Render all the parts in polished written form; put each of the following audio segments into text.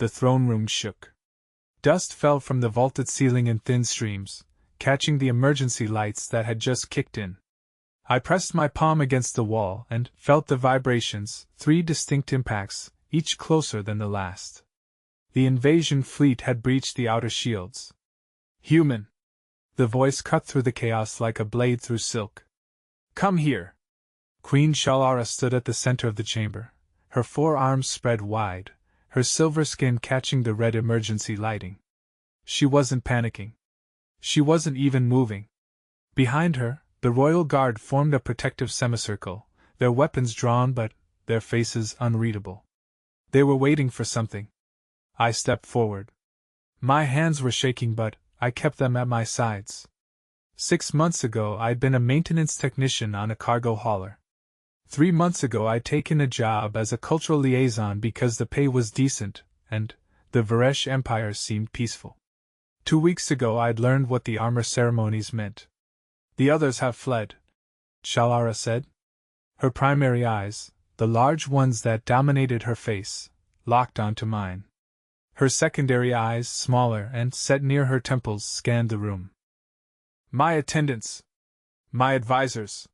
The throne room shook. Dust fell from the vaulted ceiling in thin streams, catching the emergency lights that had just kicked in. I pressed my palm against the wall and felt the vibrations, 3 distinct impacts, each closer than the last. The invasion fleet had breached the outer shields. Human! The voice cut through the chaos like a blade through silk. Come here! Queen Shalara stood at the center of the chamber, her 4 arms spread wide, her silver skin catching the red emergency lighting. She wasn't panicking. She wasn't even moving. Behind her, the royal guard formed a protective semicircle, their weapons drawn but their faces unreadable. They were waiting for something. I stepped forward. My hands were shaking, but I kept them at my sides. 6 months ago I'd been a maintenance technician on a cargo hauler. 3 months ago I'd taken a job as a cultural liaison because the pay was decent, and the Varesh Empire seemed peaceful. 2 weeks ago I'd learned what the armor ceremonies meant. The others have fled, Shalara said. Her primary eyes, the large ones that dominated her face, locked onto mine. Her secondary eyes, smaller and set near her temples, scanned the room. My attendants. My advisors.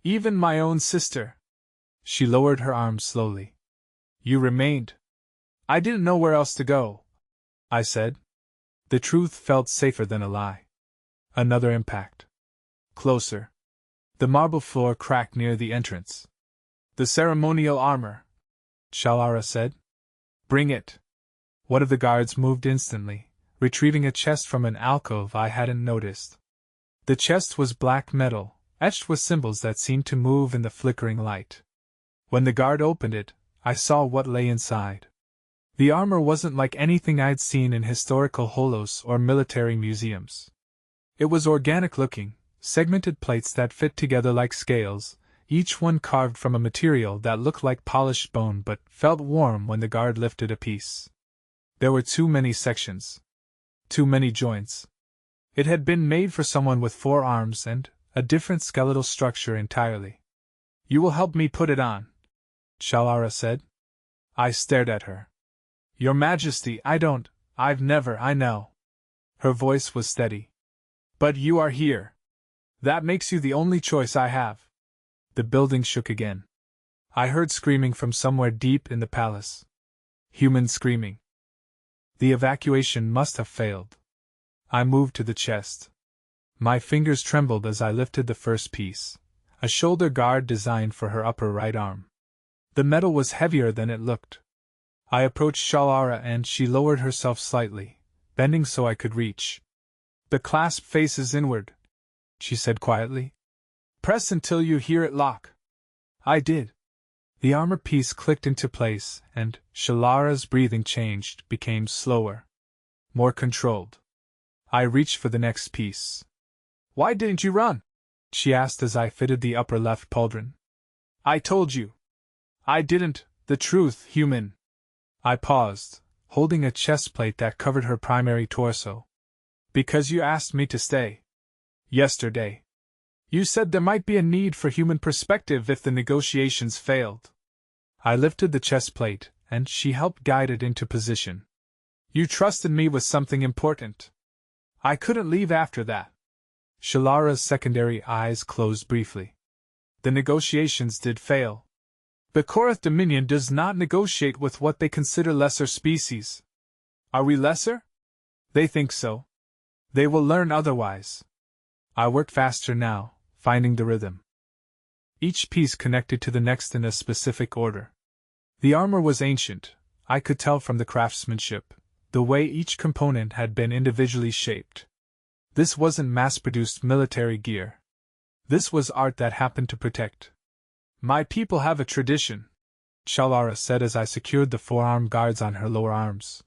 Even my own sister. She lowered her arms slowly. You remained. I didn't know where else to go, I said. The truth felt safer than a lie. Another impact. Closer. The marble floor cracked near the entrance. The ceremonial armor, Shalara said. Bring it. One of the guards moved instantly, retrieving a chest from an alcove I hadn't noticed. The chest was black metal, etched with symbols that seemed to move in the flickering light. When the guard opened it, I saw what lay inside. The armor wasn't like anything I'd seen in historical holos or military museums. It was organic-looking, segmented plates that fit together like scales, each one carved from a material that looked like polished bone but felt warm when the guard lifted a piece. There were too many sections. Too many joints. It had been made for someone with 4 arms and a different skeletal structure entirely. You will help me put it on, Shalara said. I stared at her. Your Majesty, I've never, I know. Her voice was steady. But you are here. That makes you the only choice I have. The building shook again. I heard screaming from somewhere deep in the palace. Human screaming. The evacuation must have failed. I moved to the chest. My fingers trembled as I lifted the first piece, a shoulder guard designed for her upper right arm. The metal was heavier than it looked. I approached Shalara and she lowered herself slightly, bending so I could reach. The clasp faces inward, she said quietly. Press until you hear it lock. I did. The armor piece clicked into place, and Shalara's breathing changed, became slower. More controlled. I reached for the next piece. Why didn't you run? She asked as I fitted the upper left pauldron. I told you. I didn't, the truth, human. I paused, holding a chest plate that covered her primary torso. Because you asked me to stay. Yesterday. You said there might be a need for human perspective if the negotiations failed. I lifted the chest plate, and she helped guide it into position. You trusted me with something important. I couldn't leave after that. Shalara's secondary eyes closed briefly. The negotiations did fail. The Korath Dominion does not negotiate with what they consider lesser species. Are we lesser? They think so. They will learn otherwise. I worked faster now, finding the rhythm. Each piece connected to the next in a specific order. The armor was ancient, I could tell from the craftsmanship, the way each component had been individually shaped. This wasn't mass-produced military gear. This was art that happened to protect. My people have a tradition, Shalara said as I secured the 4-armed guards on her lower arms.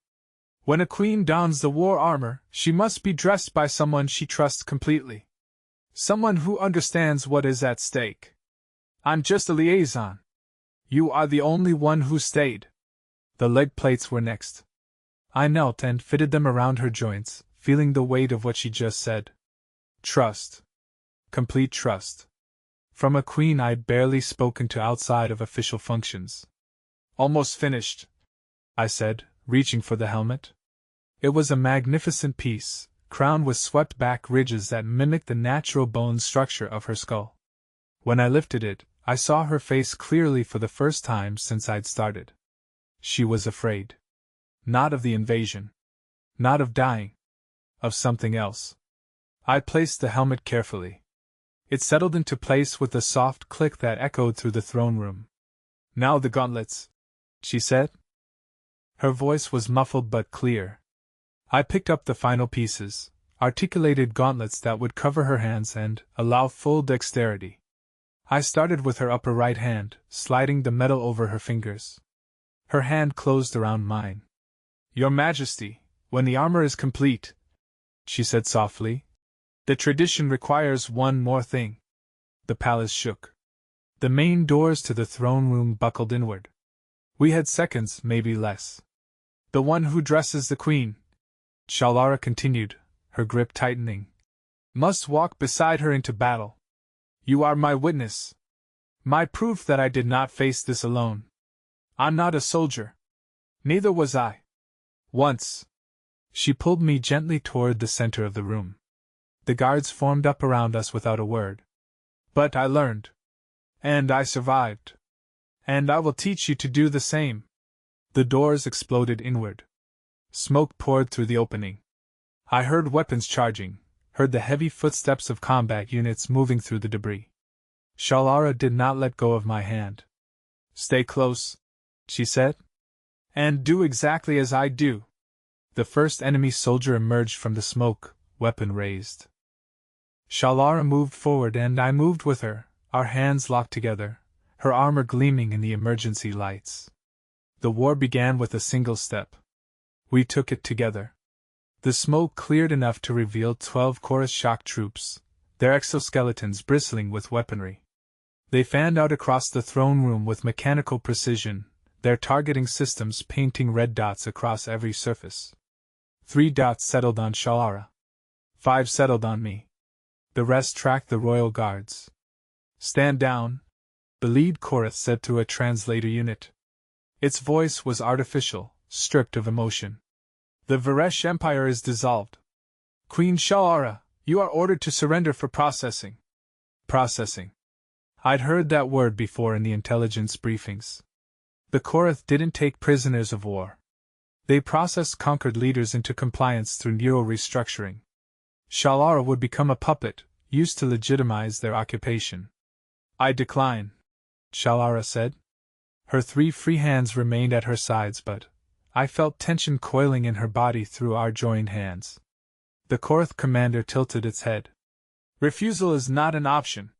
When a queen dons the war armor, she must be dressed by someone she trusts completely. Someone who understands what is at stake. I'm just a liaison. You are the only one who stayed. The leg plates were next. I knelt and fitted them around her joints, feeling the weight of what she just said. Trust. Complete trust. From a queen I'd barely spoken to outside of official functions. Almost finished, I said, reaching for the helmet. It was a magnificent piece, crowned with swept-back ridges that mimicked the natural bone structure of her skull. When I lifted it, I saw her face clearly for the first time since I'd started. She was afraid. Not of the invasion. Not of dying. Of something else. I placed the helmet carefully. It settled into place with a soft click that echoed through the throne room. "Now the gauntlets," she said. Her voice was muffled but clear. I picked up the final pieces, articulated gauntlets that would cover her hands and allow full dexterity. I started with her upper right hand, sliding the metal over her fingers. Her hand closed around mine. "Your Majesty, when the armor is complete," she said softly, "the tradition requires one more thing." The palace shook. The main doors to the throne room buckled inward. We had seconds, maybe less. "The one who dresses the queen," Shalara continued, her grip tightening, "must walk beside her into battle. You are my witness. My proof that I did not face this alone. I'm not a soldier. Neither was I. Once." She pulled me gently toward the center of the room. The guards formed up around us without a word. "But I learned. And I survived. And I will teach you to do the same." The doors exploded inward. Smoke poured through the opening. I heard weapons charging, heard the heavy footsteps of combat units moving through the debris. Shalara did not let go of my hand. "Stay close," she said. "And do exactly as I do." The first enemy soldier emerged from the smoke, weapon raised. Shalara moved forward and I moved with her, our hands locked together, her armor gleaming in the emergency lights. The war began with a single step. We took it together. The smoke cleared enough to reveal 12 Chorus shock troops, their exoskeletons bristling with weaponry. They fanned out across the throne room with mechanical precision, their targeting systems painting red dots across every surface. 3 dots settled on Shalara. 5 settled on me. The rest tracked the royal guards. "Stand down," the lead chorus said through a translator unit. Its voice was artificial, stripped of emotion. "The Varesh Empire is dissolved. Queen Shalara, you are ordered to surrender for processing." Processing. I'd heard that word before in the intelligence briefings. The Korath didn't take prisoners of war. They processed conquered leaders into compliance through neuro-restructuring. Shalara would become a puppet, used to legitimize their occupation. "I decline," Shalara said. Her 3 free hands remained at her sides, but I felt tension coiling in her body through our joined hands. The Korath commander tilted its head. "Refusal is not an option.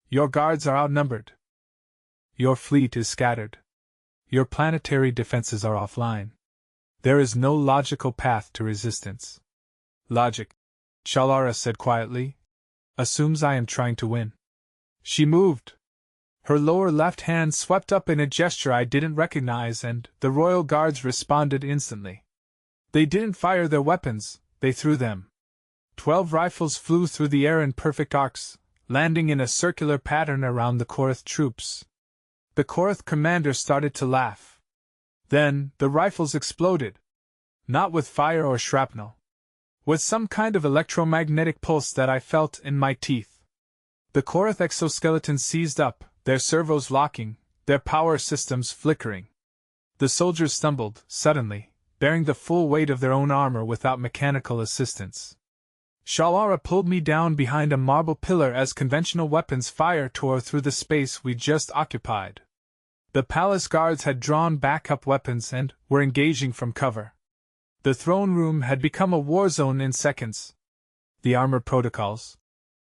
Your guards are outnumbered. Your fleet is scattered. Your planetary defenses are offline. There is no logical path to resistance." "Logic," Shalara said quietly, "assumes I am trying to win." She moved. Her lower left hand swept up in a gesture I didn't recognize, and the royal guards responded instantly. They didn't fire their weapons, they threw them. 12 rifles flew through the air in perfect arcs, landing in a circular pattern around the Korath troops. The Korath commander started to laugh. Then, the rifles exploded. Not with fire or shrapnel. With some kind of electromagnetic pulse that I felt in my teeth. The Korath exoskeletons seized up, their servos locking, their power systems flickering. The soldiers stumbled, suddenly, bearing the full weight of their own armor without mechanical assistance. Shalara pulled me down behind a marble pillar as conventional weapons fire tore through the space we just occupied. The palace guards had drawn backup weapons and were engaging from cover. The throne room had become a war zone in seconds. "The armor protocols,"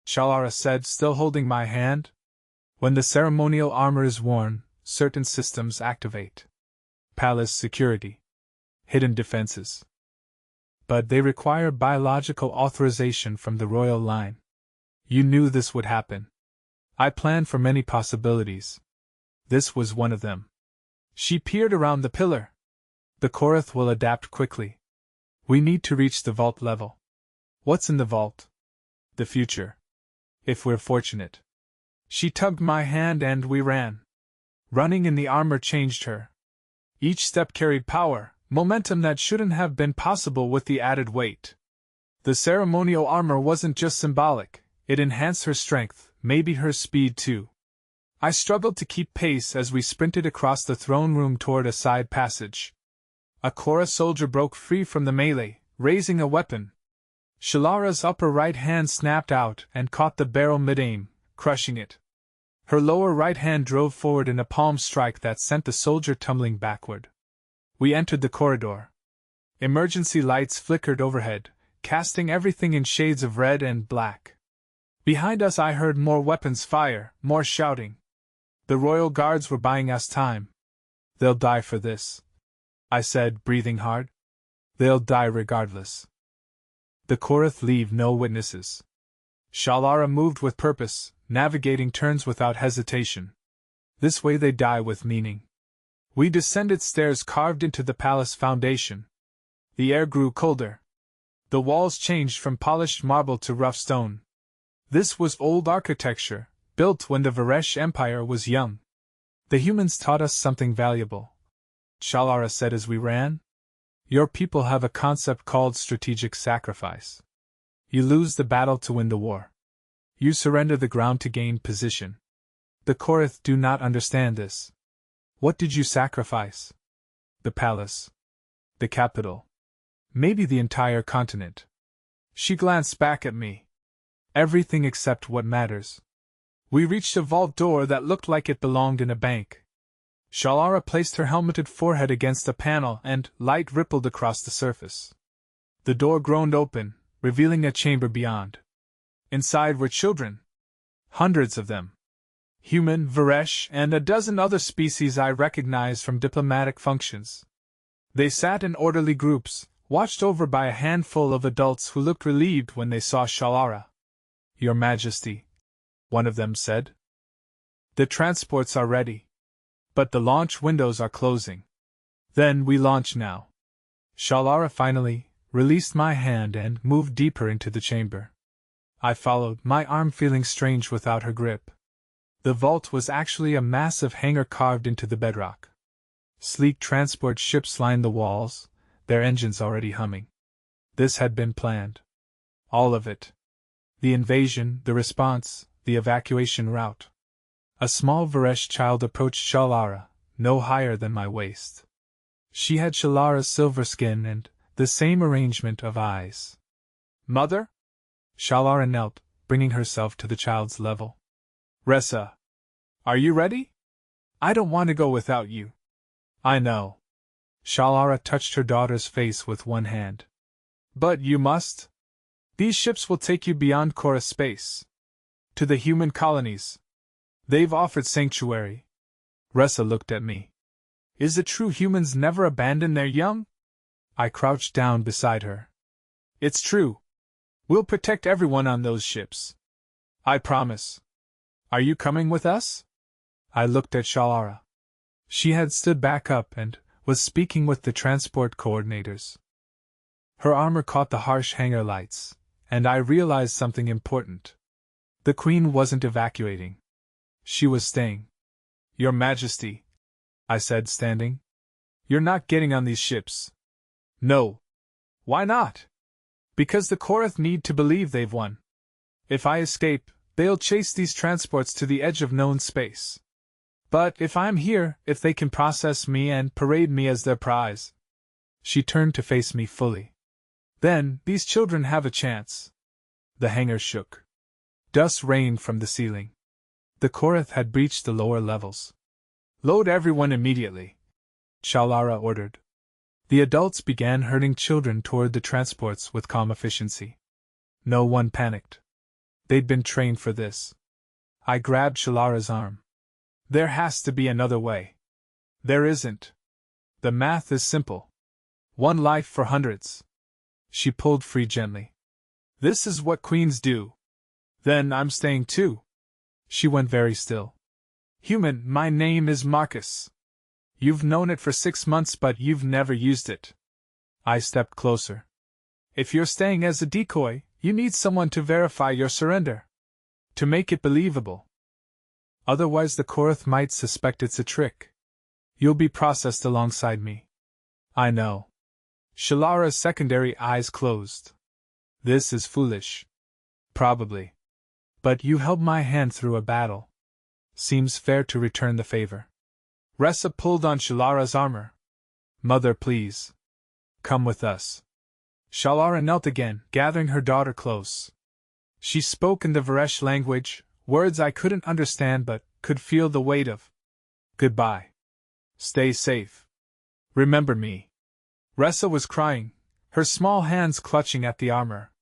Shalara said, still holding my hand. "When the ceremonial armor is worn, certain systems activate. Palace security. Hidden defenses. But they require biological authorization from the royal line. You knew this would happen. I planned for many possibilities. This was one of them." She peered around the pillar. "The Korath will adapt quickly. We need to reach the vault level." "What's in the vault?" "The future. If we're fortunate." She tugged my hand and we ran. Running in the armor changed her. Each step carried power, momentum that shouldn't have been possible with the added weight. The ceremonial armor wasn't just symbolic, it enhanced her strength, maybe her speed too. I struggled to keep pace as we sprinted across the throne room toward a side passage. A Korra soldier broke free from the melee, raising a weapon. Shalara's upper right hand snapped out and caught the barrel mid-aim, crushing it. Her lower right hand drove forward in a palm strike that sent the soldier tumbling backward. We entered the corridor. Emergency lights flickered overhead, casting everything in shades of red and black. Behind us I heard more weapons fire, more shouting. The royal guards were buying us time. "They'll die for this," I said, breathing hard. "They'll die regardless." The Korrath leave no witnesses. Shalara moved with purpose, navigating turns without hesitation. This way they die with meaning. We descended stairs carved into the palace foundation. The air grew colder. The walls changed from polished marble to rough stone. This was old architecture, built when the Varesh Empire was young. The humans taught us something valuable. Shalara said as we ran. Your people have a concept called strategic sacrifice. You lose the battle to win the war. You surrender the ground to gain position. The Korrath do not understand this. What did you sacrifice? The palace. The capital. Maybe the entire continent. She glanced back at me. Everything except what matters. We reached a vault door that looked like it belonged in a bank. Shalara placed her helmeted forehead against a panel and light rippled across the surface. The door groaned open, revealing a chamber beyond. Inside were children. Hundreds of them. Human, Varesh, and a dozen other species I recognized from diplomatic functions. They sat in orderly groups, watched over by a handful of adults who looked relieved when they saw Shalara. Your Majesty, one of them said. The transports are ready. But the launch windows are closing. Then we launch now. Shalara finally released my hand and moved deeper into the chamber. I followed, my arm feeling strange without her grip. The vault was actually a massive hangar carved into the bedrock. Sleek transport ships lined the walls, their engines already humming. This had been planned. All of it. The invasion, the response, the evacuation route. A small Varesh child approached Shalara, no higher than my waist. She had Shalara's silver skin and the same arrangement of eyes. Mother? Shalara knelt, bringing herself to the child's level. Ressa, are you ready? I don't want to go without you. I know. Shalara touched her daughter's face with one hand. But you must. These ships will take you beyond Korra space. To the human colonies. They've offered sanctuary. Ressa looked at me. Is it true humans never abandon their young? I crouched down beside her. It's true. We'll protect everyone on those ships. I promise. Are you coming with us? I looked at Shalara. She had stood back up and was speaking with the transport coordinators. Her armor caught the harsh hangar lights, and I realized something important. The Queen wasn't evacuating. She was staying. Your Majesty, I said, standing. You're not getting on these ships. No. Why not? Because the Korrath need to believe they've won. If I escape, they'll chase these transports to the edge of known space. But if I'm here, if they can process me and parade me as their prize. She turned to face me fully. Then, these children have a chance. The hangar shook. Dust rained from the ceiling. The Korrath had breached the lower levels. Load everyone immediately, Shalara ordered. The adults began herding children toward the transports with calm efficiency. No one panicked. They'd been trained for this. I grabbed Shalara's arm. There has to be another way. There isn't. The math is simple. One life for hundreds. She pulled free gently. This is what queens do. Then I'm staying too. She went very still. Human, my name is Marcus. You've known it for 6 months, but you've never used it. I stepped closer. If you're staying as a decoy, you need someone to verify your surrender. To make it believable. Otherwise the Korrath might suspect it's a trick. You'll be processed alongside me. I know. Shalara's secondary eyes closed. This is foolish. Probably. But you held my hand through a battle. Seems fair to return the favor. Ressa pulled on Shalara's armor. Mother, please. Come with us. Shalara knelt again, gathering her daughter close. She spoke in the Varesh language, words I couldn't understand but could feel the weight of. Goodbye. Stay safe. Remember me. Ressa was crying, her small hands clutching at the armor.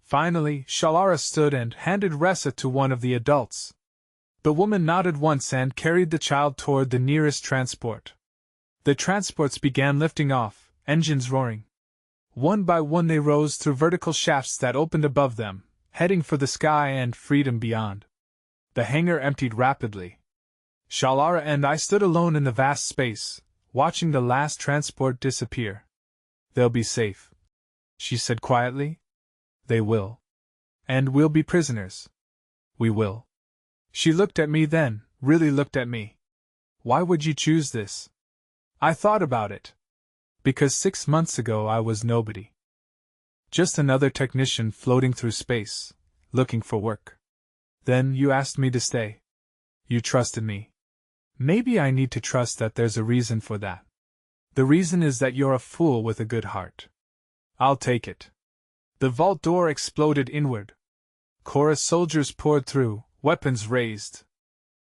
Finally, Shalara stood and handed Ressa to one of the adults. The woman nodded once and carried the child toward the nearest transport. The transports began lifting off, engines roaring. One by one they rose through vertical shafts that opened above them, heading for the sky and freedom beyond. The hangar emptied rapidly. Shalara and I stood alone in the vast space, watching the last transport disappear. They'll be safe, she said quietly. They will. And we'll be prisoners. We will. She looked at me then, really looked at me. Why would you choose this? I thought about it. Because 6 months ago I was nobody. Just another technician floating through space, looking for work. Then you asked me to stay. You trusted me. Maybe I need to trust that there's a reason for that. The reason is that you're a fool with a good heart. I'll take it. The vault door exploded inward. Chorus soldiers poured through, weapons raised.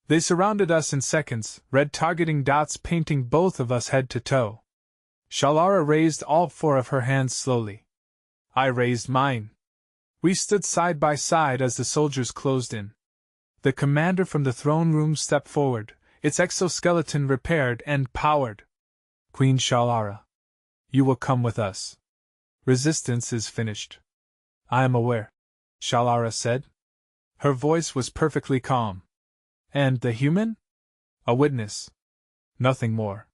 They surrounded us in seconds, red targeting dots painting both of us head to toe. Shalara raised all 4 of her hands slowly. I raised mine. We stood side by side as the soldiers closed in. The commander from the throne room stepped forward, its exoskeleton repaired and powered. Queen Shalara, you will come with us. Resistance is finished. I am aware, Shalara said. Her voice was perfectly calm. And the human? A witness. Nothing more.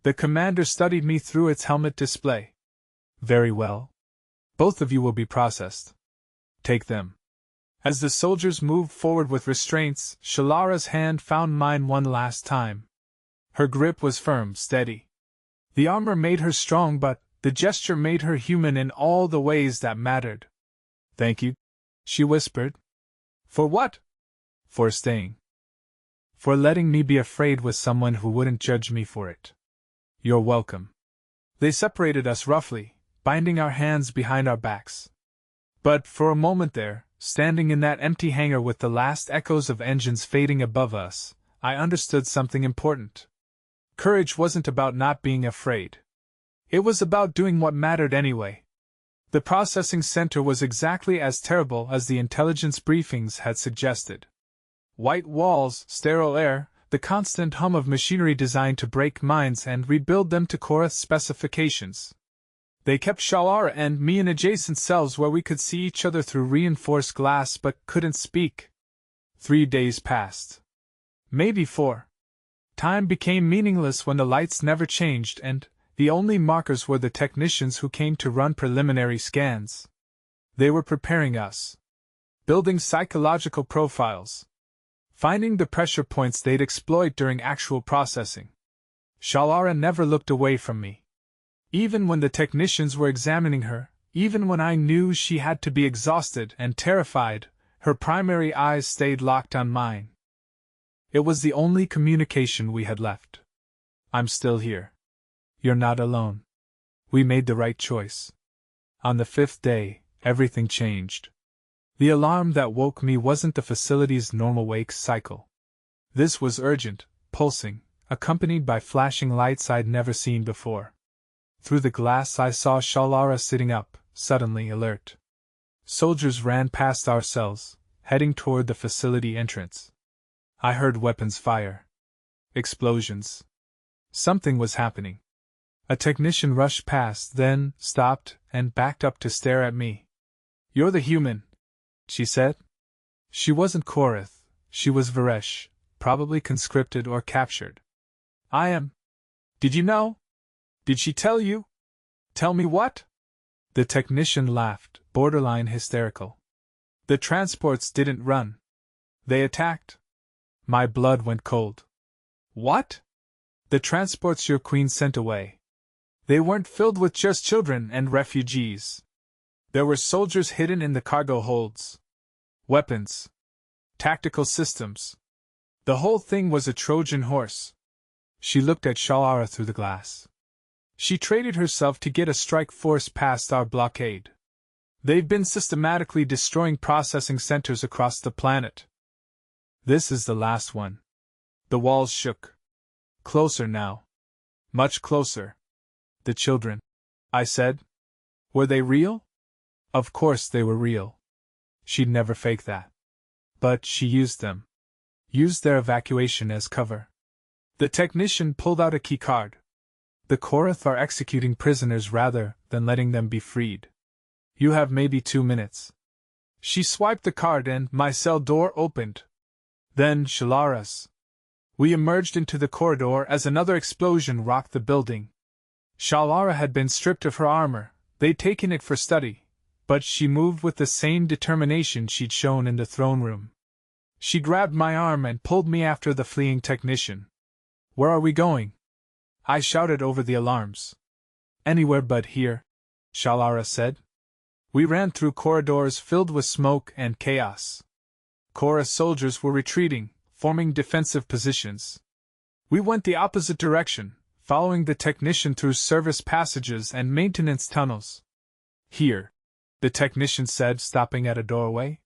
The commander studied me through its helmet display. Very well. Both of you will be processed. Take them. As the soldiers moved forward with restraints, Shalara's hand found mine one last time. Her grip was firm, steady. The armor made her strong, but the gesture made her human in all the ways that mattered. Thank you, she whispered. For what? For staying. For letting me be afraid with someone who wouldn't judge me for it. You're welcome. They separated us roughly, binding our hands behind our backs. But for a moment there, standing in that empty hangar with the last echoes of engines fading above us, I understood something important. Courage wasn't about not being afraid. It was about doing what mattered anyway. The processing center was exactly as terrible as the intelligence briefings had suggested. White walls, sterile air, the constant hum of machinery designed to break minds and rebuild them to Korath's specifications. They kept Shalara and me in adjacent cells where we could see each other through reinforced glass but couldn't speak. 3 days passed. Maybe 4. Time became meaningless when the lights never changed and the only markers were the technicians who came to run preliminary scans. They were preparing us. Building psychological profiles. Finding the pressure points they'd exploit during actual processing. Shalara never looked away from me. Even when the technicians were examining her, even when I knew she had to be exhausted and terrified, her primary eyes stayed locked on mine. It was the only communication we had left. I'm still here. You're not alone. We made the right choice. On the 5th day, everything changed. The alarm that woke me wasn't the facility's normal wake cycle. This was urgent, pulsing, accompanied by flashing lights I'd never seen before. Through the glass I saw Shalara sitting up, suddenly alert. Soldiers ran past our cells, heading toward the facility entrance. I heard weapons fire. Explosions. Something was happening. A technician rushed past, then stopped and backed up to stare at me. You're the human, she said. She wasn't Korath, she was Varesh, probably conscripted or captured. I am. Did you know? Did she tell you? Tell me what? The technician laughed, borderline hysterical. The transports didn't run. They attacked. My blood went cold. What? The transports your queen sent away. They weren't filled with just children and refugees. There were soldiers hidden in the cargo holds. Weapons. Tactical systems. The whole thing was a Trojan horse. She looked at Shalara through the glass. She traded herself to get a strike force past our blockade. They've been systematically destroying processing centers across the planet. This is the last one. The walls shook. Closer now. Much closer. The children, I said. Were they real? Of course they were real. She'd never fake that. But she used them. Used their evacuation as cover. The technician pulled out a keycard. The Korath are executing prisoners rather than letting them be freed. You have maybe 2 minutes. She swiped the card and my cell door opened. Then Shalara's. We emerged into the corridor as another explosion rocked the building. Shalara had been stripped of her armor, they'd taken it for study, but she moved with the same determination she'd shown in the throne room. She grabbed my arm and pulled me after the fleeing technician. Where are we going? I shouted over the alarms. Anywhere but here, Shalara said. We ran through corridors filled with smoke and chaos. Korra soldiers were retreating, forming defensive positions. We went the opposite direction, following the technician through service passages and maintenance tunnels. Here, the technician said, stopping at a doorway.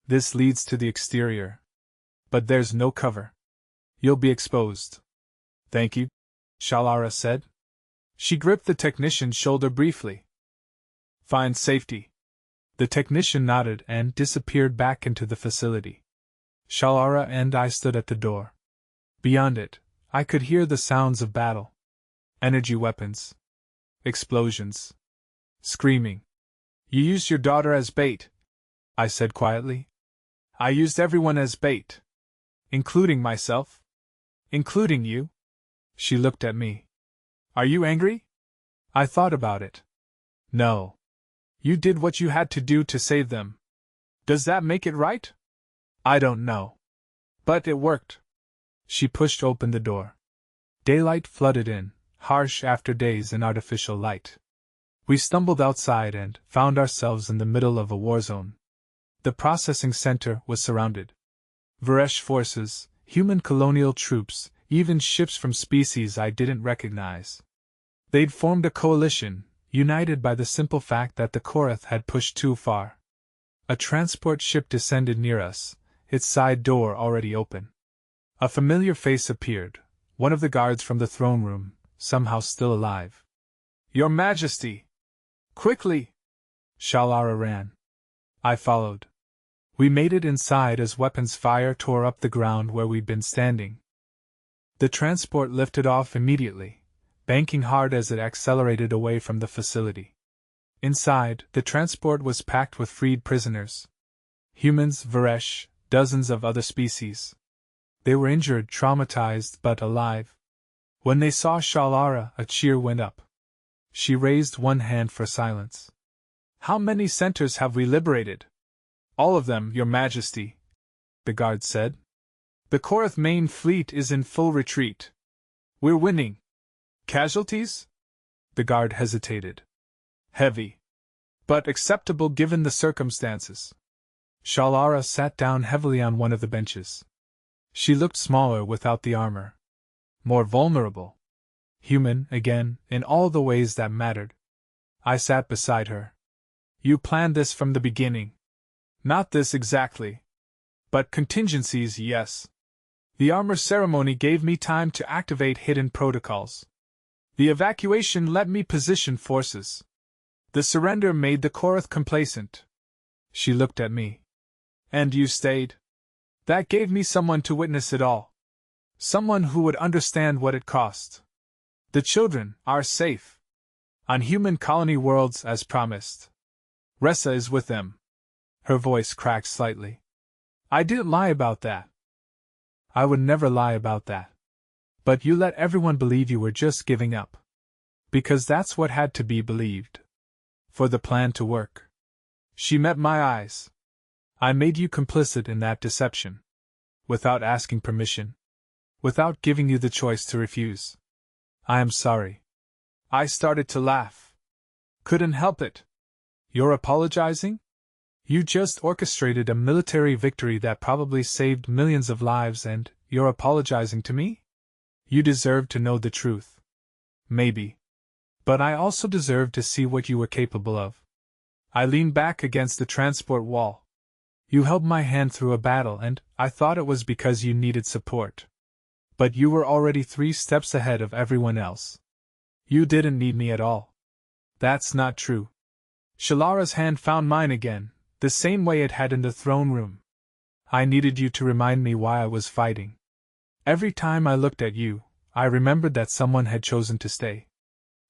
This leads to the exterior. But there's no cover. You'll be exposed. Thank you, Shalara said. She gripped the technician's shoulder briefly. Find safety. The technician nodded and disappeared back into the facility. Shalara and I stood at the door. Beyond it, I could hear the sounds of battle. Energy weapons. Explosions. Screaming. You used your daughter as bait, I said quietly. I used everyone as bait. Including myself. Including you. She looked at me. Are you angry? I thought about it. No. You did what you had to do to save them. Does that make it right? I don't know. But it worked. She pushed open the door. Daylight flooded in, harsh after days in artificial light. We stumbled outside and found ourselves in the middle of a war zone. The processing center was surrounded. Varesh forces, human colonial troops, even ships from species I didn't recognize. They'd formed a coalition, united by the simple fact that the Korath had pushed too far. A transport ship descended near us, its side door already open. A familiar face appeared, one of the guards from the throne room, somehow still alive. Your Majesty! Quickly! Shalara ran. I followed. We made it inside as weapons fire tore up the ground where we'd been standing. The transport lifted off immediately, banking hard as it accelerated away from the facility. Inside, the transport was packed with freed prisoners. Humans, Varesh, dozens of other species. They were injured, traumatized, but alive. When they saw Shalara, a cheer went up. She raised one hand for silence. How many centers have we liberated? All of them, Your Majesty, the guard said. The Korath main fleet is in full retreat. We're winning. Casualties? The guard hesitated. Heavy. But acceptable given the circumstances. Shalara sat down heavily on one of the benches. She looked smaller without the armor. More vulnerable. Human, again, in all the ways that mattered. I sat beside her. You planned this from the beginning. Not this exactly. But contingencies, yes. The armor ceremony gave me time to activate hidden protocols. The evacuation let me position forces. The surrender made the Korath complacent. She looked at me. And you stayed? That gave me someone to witness it all. Someone who would understand what it cost. The children are safe. On human colony worlds as promised. Ressa is with them. Her voice cracked slightly. I didn't lie about that. I would never lie about that. But you let everyone believe you were just giving up. Because that's what had to be believed. For the plan to work. She met my eyes. I made you complicit in that deception. Without asking permission. Without giving you the choice to refuse. I am sorry. I started to laugh. Couldn't help it. You're apologizing? You just orchestrated a military victory that probably saved millions of lives and you're apologizing to me? You deserve to know the truth. Maybe. But I also deserve to see what you were capable of. I leaned back against the transport wall. You held my hand through a battle and I thought it was because you needed support. But you were already 3 steps ahead of everyone else. You didn't need me at all. That's not true. Shalara's hand found mine again, the same way it had in the throne room. I needed you to remind me why I was fighting. Every time I looked at you, I remembered that someone had chosen to stay.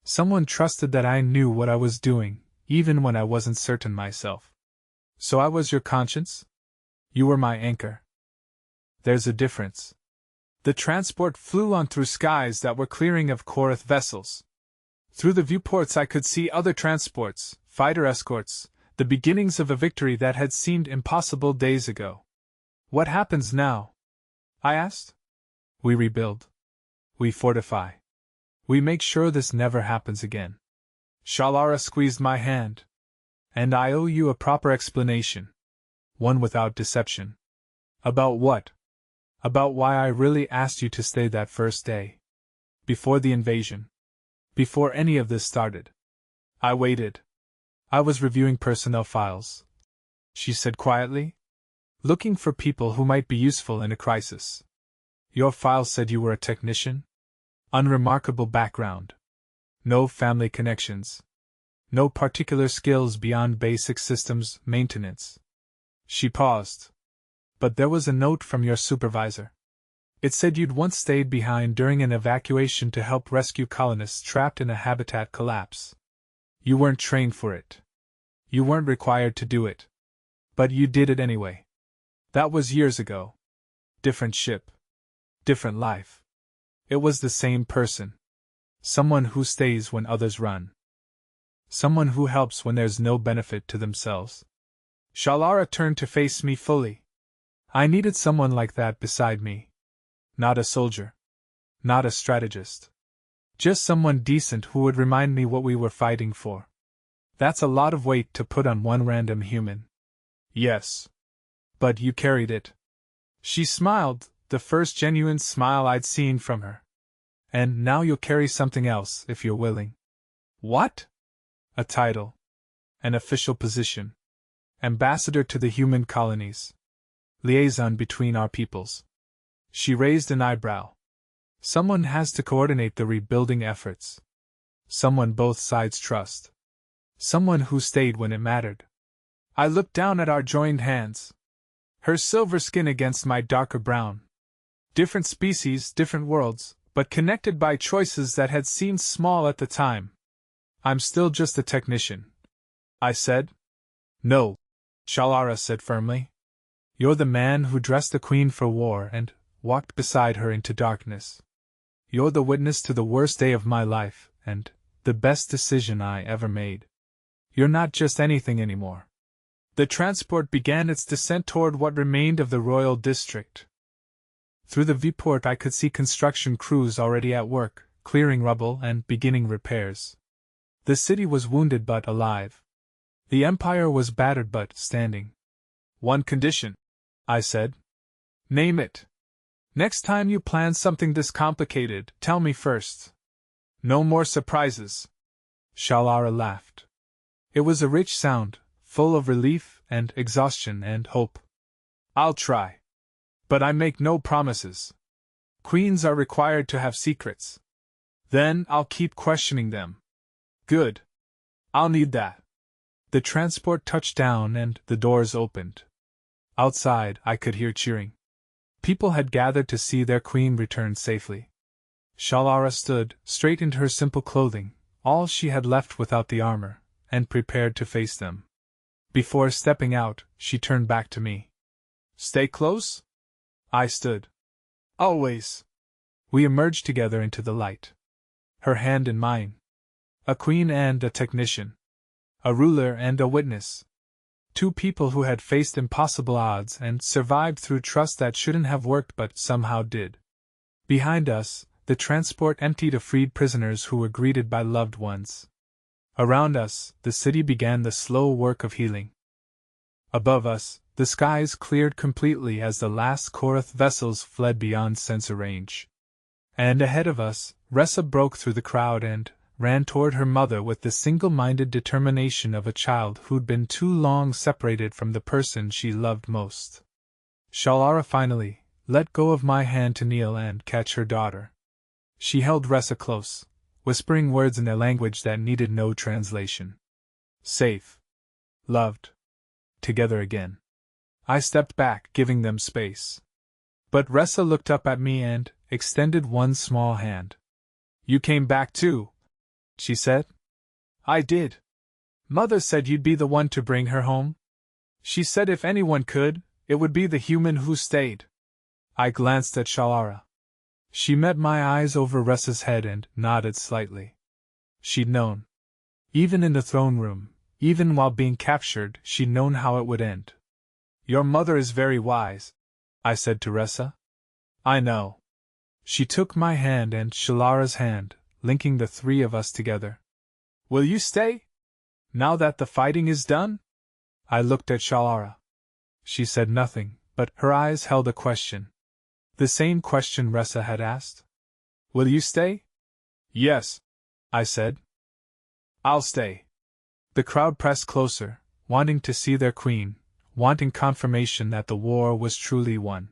Someone trusted that I knew what I was doing, even when I wasn't certain myself. So I was your conscience? You were my anchor. There's a difference. The transport flew on through skies that were clearing of Korath vessels. Through the viewports I could see other transports, fighter escorts, the beginnings of a victory that had seemed impossible days ago. What happens now? I asked. We rebuild. We fortify. We make sure this never happens again. Shalara squeezed my hand. And I owe you a proper explanation. One without deception. About what? About why I really asked you to stay that first day. Before the invasion. Before any of this started. I waited. I was reviewing personnel files, she said quietly. Looking for people who might be useful in a crisis. Your file said you were a technician? Unremarkable background. No family connections. No particular skills beyond basic systems maintenance. She paused. But there was a note from your supervisor. It said you'd once stayed behind during an evacuation to help rescue colonists trapped in a habitat collapse. You weren't trained for it. You weren't required to do it. But you did it anyway. That was years ago. Different ship. Different life. It was the same person. Someone who stays when others run. Someone who helps when there's no benefit to themselves. Shalara turned to face me fully. I needed someone like that beside me. Not a soldier. Not a strategist. Just someone decent who would remind me what we were fighting for. That's a lot of weight to put on one random human. Yes. But you carried it. She smiled, the first genuine smile I'd seen from her. And now you'll carry something else if you're willing. What? A title. An official position. Ambassador to the human colonies. Liaison between our peoples. She raised an eyebrow. Someone has to coordinate the rebuilding efforts. Someone both sides trust. Someone who stayed when it mattered. I looked down at our joined hands. Her silver skin against my darker brown. Different species, different worlds, but connected by choices that had seemed small at the time. I'm still just a technician, I said. No, Shalara said firmly. You're the man who dressed the queen for war and walked beside her into darkness. You're the witness to the worst day of my life, and the best decision I ever made. You're not just anything anymore. The transport began its descent toward what remained of the royal district. Through the viewport I could see construction crews already at work, clearing rubble and beginning repairs. The city was wounded but alive. The empire was battered but standing. One condition, I said. Name it. Next time you plan something this complicated, tell me first. No more surprises. Shalara laughed. It was a rich sound, full of relief and exhaustion and hope. I'll try. But I make no promises. Queens are required to have secrets. Then I'll keep questioning them. Good. I'll need that. The transport touched down and the doors opened. Outside, I could hear cheering. People had gathered to see their queen return safely. Shalara stood, straight into her simple clothing, all she had left without the armor, and prepared to face them. Before stepping out, she turned back to me. Stay close? I stood. Always. We emerged together into the light. Her hand in mine. A queen and a technician. A ruler and a witness. 2 people who had faced impossible odds and survived through trust that shouldn't have worked but somehow did. Behind us, the transport emptied of freed prisoners who were greeted by loved ones. Around us, the city began the slow work of healing. Above us, the skies cleared completely as the last Korath vessels fled beyond sensor range. And ahead of us, Ressa broke through the crowd and ran toward her mother with the single-minded determination of a child who'd been too long separated from the person she loved most. Shalara finally let go of my hand to kneel and catch her daughter. She held Ressa close, whispering words in a language that needed no translation. Safe. Loved. Together again. I stepped back, giving them space. But Ressa looked up at me and extended one small hand. You came back too, she said. I did. Mother said you'd be the one to bring her home. She said if anyone could, it would be the human who stayed. I glanced at Shalara. She met my eyes over Ressa's head and nodded slightly. She'd known. Even in the throne room, even while being captured, she'd known how it would end. Your mother is very wise, I said to Ressa. I know. She took my hand and Shalara's hand, linking the three of us together. Will you stay? Now that the fighting is done? I looked at Shalara. She said nothing, but her eyes held a question. The same question Ressa had asked. Will you stay? Yes, I said. I'll stay. The crowd pressed closer, wanting to see their queen, wanting confirmation that the war was truly won.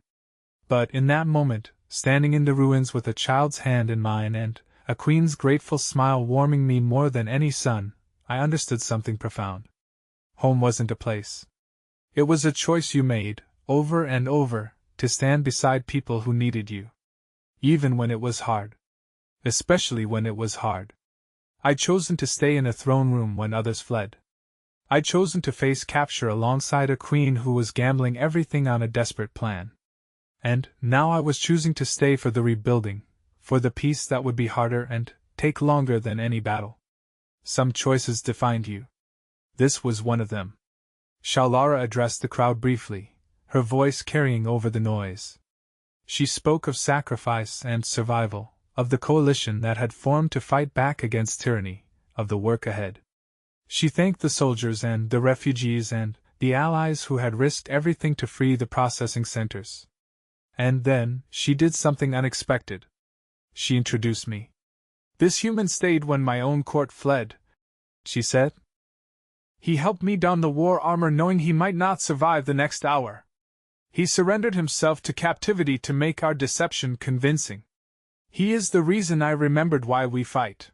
But in that moment, standing in the ruins with a child's hand in mine and a queen's grateful smile warming me more than any sun, I understood something profound. Home wasn't a place. It was a choice you made, over and over, to stand beside people who needed you. Even when it was hard. Especially when it was hard. I'd chosen to stay in a throne room when others fled. I'd chosen to face capture alongside a queen who was gambling everything on a desperate plan. And now I was choosing to stay for the rebuilding, for the peace that would be harder and take longer than any battle. Some choices defined you. This was one of them. Shalara addressed the crowd briefly, her voice carrying over the noise. She spoke of sacrifice and survival, of the coalition that had formed to fight back against tyranny, of the work ahead. She thanked the soldiers and the refugees and the allies who had risked everything to free the processing centers. And then, she did something unexpected. She introduced me. This human stayed when my own court fled, she said. He helped me don the war armor knowing he might not survive the next hour. He surrendered himself to captivity to make our deception convincing. He is the reason I remembered why we fight.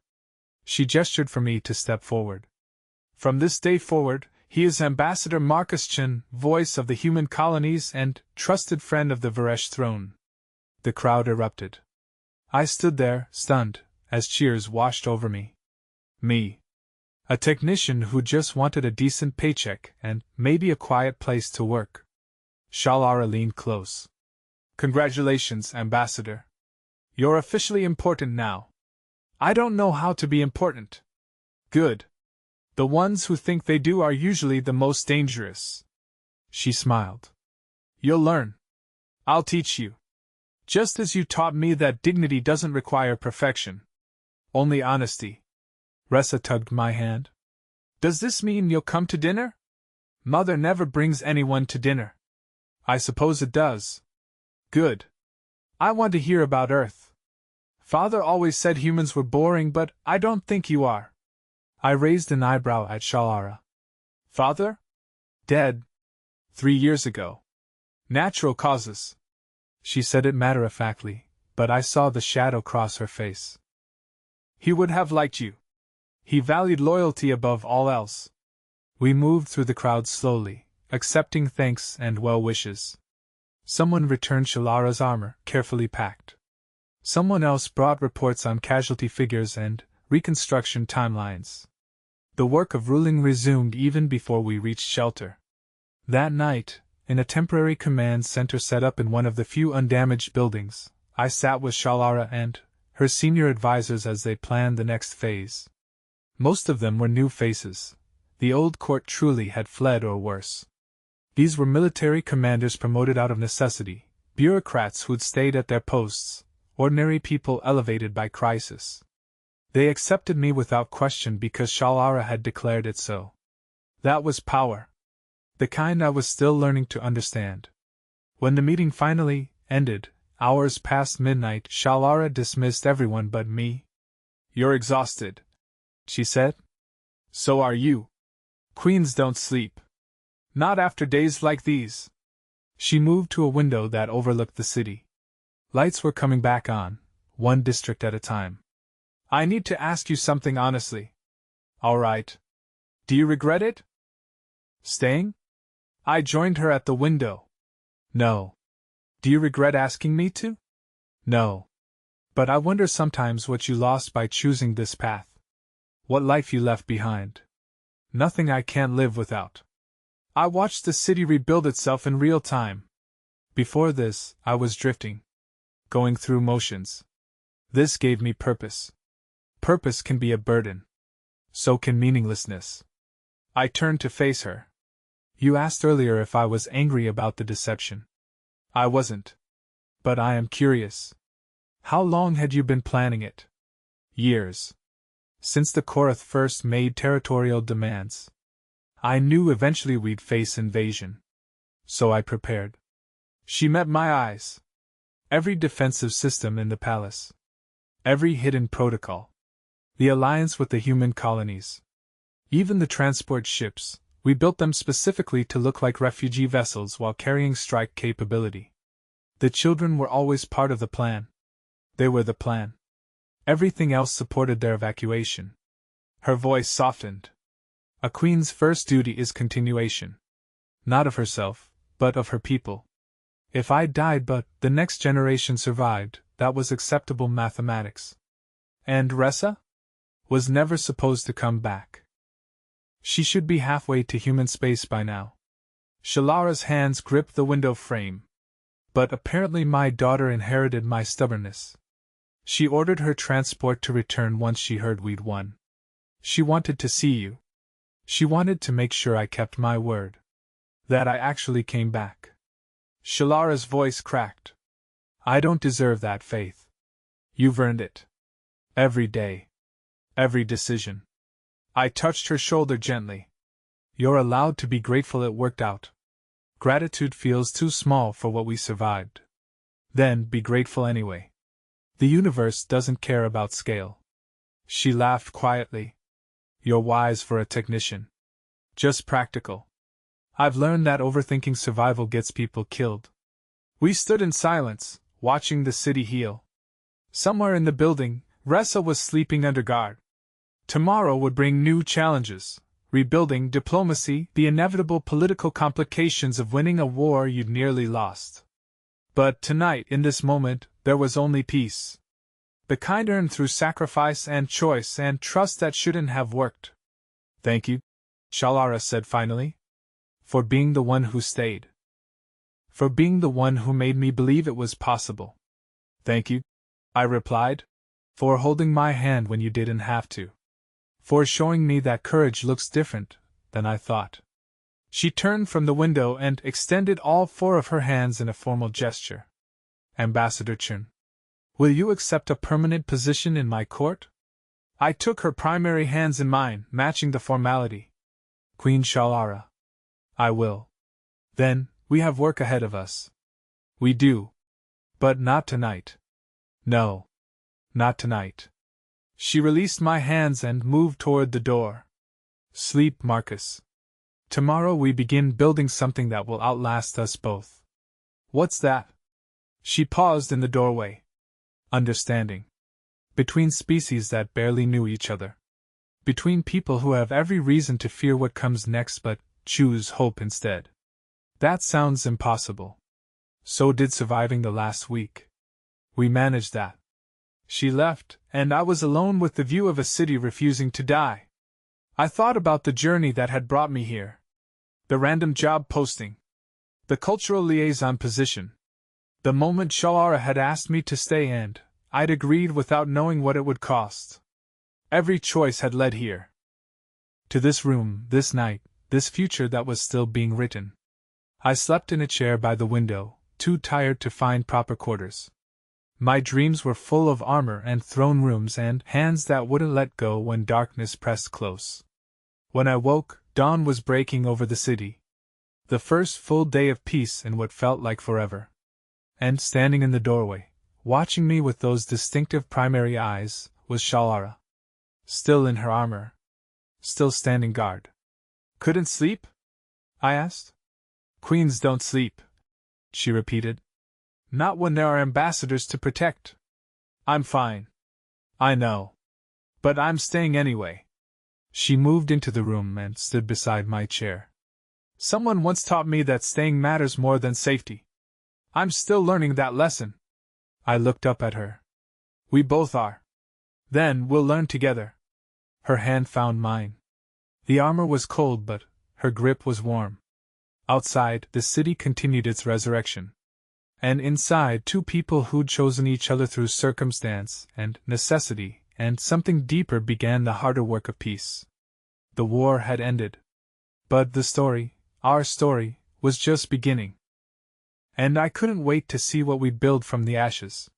She gestured for me to step forward. From this day forward, he is Ambassador Marcus Chen, voice of the human colonies and trusted friend of the Varesh throne. The crowd erupted. I stood there, stunned, as cheers washed over me. Me. A technician who just wanted a decent paycheck and maybe a quiet place to work. Shalara leaned close. Congratulations, Ambassador. You're officially important now. I don't know how to be important. Good. The ones who think they do are usually the most dangerous. She smiled. You'll learn. I'll teach you. Just as you taught me that dignity doesn't require perfection. Only honesty. Ressa tugged my hand. Does this mean you'll come to dinner? Mother never brings anyone to dinner. I suppose it does. Good. I want to hear about Earth. Father always said humans were boring, but I don't think you are. I raised an eyebrow at Shalara. Father? Dead. 3 years ago. Natural causes. She said it matter-of-factly, but I saw the shadow cross her face. He would have liked you. He valued loyalty above all else. We moved through the crowd slowly, accepting thanks and well wishes. Someone returned Shalara's armor, carefully packed. Someone else brought reports on casualty figures and reconstruction timelines. The work of ruling resumed even before we reached shelter. That night, in a temporary command center set up in one of the few undamaged buildings, I sat with Shalara and her senior advisors as they planned the next phase. Most of them were new faces. The old court truly had fled or worse. These were military commanders promoted out of necessity, bureaucrats who'd stayed at their posts, ordinary people elevated by crisis. They accepted me without question because Shalara had declared it so. That was power. The kind I was still learning to understand. When the meeting finally ended, hours past midnight, Shalara dismissed everyone but me. "You're exhausted," she said. "So are you. Queens don't sleep. Not after days like these." She moved to a window that overlooked the city. Lights were coming back on, one district at a time. "I need to ask you something honestly." "All right. Do you regret it?" "Staying?" I joined her at the window. "No." "Do you regret asking me to?" "No. But I wonder sometimes what you lost by choosing this path. What life you left behind. Nothing I can't live without. I watched the city rebuild itself in real time. Before this, I was drifting. Going through motions. This gave me purpose. Purpose can be a burden. So can meaninglessness." I turned to face her. "You asked earlier if I was angry about the deception. I wasn't. But I am curious. How long had you been planning it?" "Years. Since the Korath first made territorial demands. I knew eventually we'd face invasion. So I prepared." She met my eyes. Every defensive system in the palace. Every hidden protocol. The alliance with the human colonies. Even the transport ships, we built them specifically to look like refugee vessels while carrying strike capability. The children were always part of the plan. They were the plan. Everything else supported their evacuation. Her voice softened. A queen's first duty is continuation. Not of herself, but of her people. If I died but the next generation survived, that was acceptable mathematics. And Ressa? Was never supposed to come back. She should be halfway to human space by now. Shalara's hands gripped the window frame. But apparently my daughter inherited my stubbornness. She ordered her transport to return once she heard we'd won. She wanted to see you. She wanted to make sure I kept my word. That I actually came back. Shalara's voice cracked. "I don't deserve that, Faith. You've earned it. Every day. Every decision." I touched her shoulder gently. "You're allowed to be grateful it worked out. Gratitude feels too small for what we survived. Then be grateful anyway. The universe doesn't care about scale." She laughed quietly. "You're wise for a technician. Just practical. I've learned that overthinking survival gets people killed." We stood in silence, watching the city heal. Somewhere in the building, Ressa was sleeping under guard. Tomorrow would bring new challenges: rebuilding, diplomacy, the inevitable political complications of winning a war you'd nearly lost. But tonight, in this moment, there was only peace. The kind earned through sacrifice and choice and trust that shouldn't have worked. "Thank you," Shalara said finally. "For being the one who stayed. For being the one who made me believe it was possible." "Thank you," I replied. "For holding my hand when you didn't have to. For showing me that courage looks different than I thought." She turned from the window and extended all four of her hands in a formal gesture. "Ambassador Chun, will you accept a permanent position in my court?" I took her primary hands in mine, matching the formality. "Queen Shalara, I will." "Then, we have work ahead of us." "We do. But not tonight." "No. Not tonight." She released my hands and moved toward the door. "Sleep, Marcus. Tomorrow we begin building something that will outlast us both." "What's that?" She paused in the doorway. "Understanding. Between species that barely knew each other. Between people who have every reason to fear what comes next but choose hope instead. That sounds impossible. So did surviving the last week. We managed that." She left, and I was alone with the view of a city refusing to die. I thought about the journey that had brought me here. The random job posting. The cultural liaison position. The moment Shalara had asked me to stay, and I'd agreed without knowing what it would cost. Every choice had led here. To this room, this night, this future that was still being written. I slept in a chair by the window, too tired to find proper quarters. My dreams were full of armor and throne rooms and hands that wouldn't let go when darkness pressed close. When I woke, dawn was breaking over the city. The first full day of peace in what felt like forever. And standing in the doorway, watching me with those distinctive primary eyes, was Shalara. Still in her armor. Still standing guard. Couldn't sleep? I asked. Queens don't sleep, she repeated. Not when there are ambassadors to protect. I'm fine. I know. But I'm staying anyway. She moved into the room and stood beside my chair. Someone once taught me that staying matters more than safety. I'm still learning that lesson. I looked up at her. We both are. Then we'll learn together. Her hand found mine. The armor was cold, but her grip was warm. Outside, the city continued its resurrection. And inside, two people who'd chosen each other through circumstance and necessity, and something deeper began the harder work of peace. The war had ended. But the story, our story, was just beginning. And I couldn't wait to see what we'd build from the ashes.